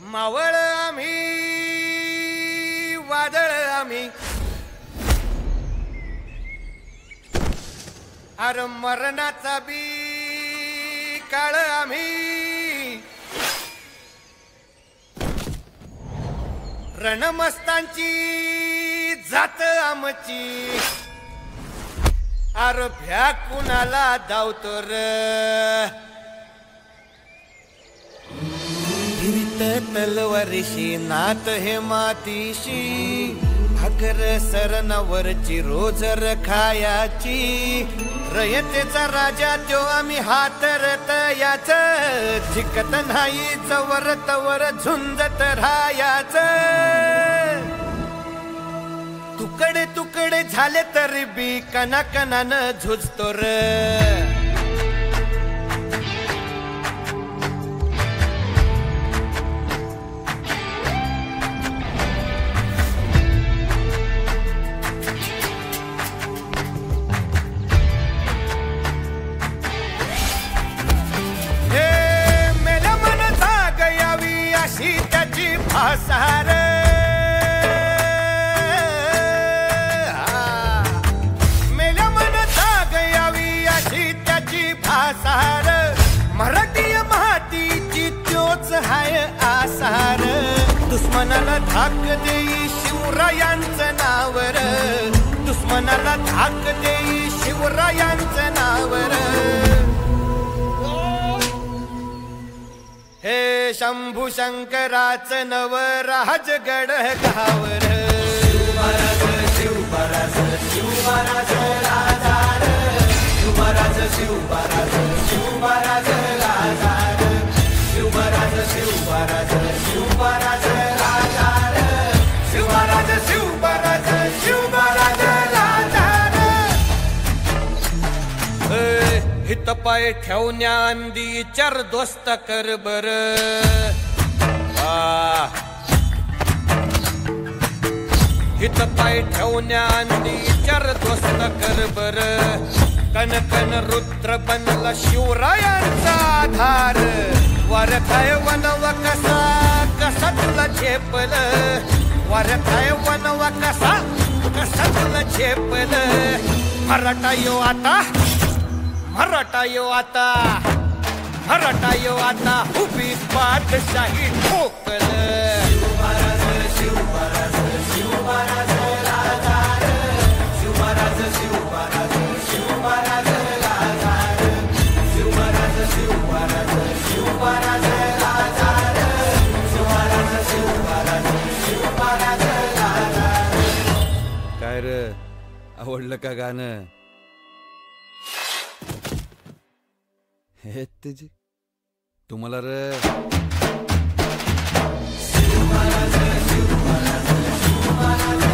मावळ आम्ही वादळ आम्ही अर मरणाचा बी काळ आम्ही रणमस्तांची जात आमची अर भ्या कुणाला धावतो र तलवारीशी नात हे मातीशी भाकर सरणावरची रोजर खायाची रयतेचा राजा त्यो आम्ही हातरत याच जिकत नाही जवर तवर झुंजत राहायाच तुकडे तुकडे झाले तरी बी कणाकणानं झुजतो र भासार मेल्या मन जाग यावी अशी त्याची भासार मराठी मातीची त्योच हाय आसार दुश्मनाला धाक देई शिवरायांचं नावर दुश्मनाला धाक देई शिवरायांचं नावर हे शंभू शंकराचं नव राजगड गावर शिवराज शिवराज शिवराज राजार शिवराज शिवराज शिवराज राजार शिवराज शिवराज शिवराज राजार शिवराज शिवराज शिवराज राजार हित पाय ठेवण्याआंदी चार दोस्त कर बर हित पाय ठेवण्याआंदी चार दोस्त कर बर कन कन रुद्र बनला शिवरायांचा आधार वारखाय वनवा कसा कसा तुला झेपल वारखाय वनवा कसा कसा तुला झेपल मराठा यो आता मराठा यो आता मराठा यो आता उभी पाठशाही ठोकल शिवराज शिवराज शिवराज राजार शिवराज शिवराज शिवराज राजार शिवराज शिवराज शिवराज राजार शिवराज शिवराज शिवराज राजार काय रे आवडलं का गाणं हे तुझी तुम्हाला रे शिवराज शिवराज शिवराज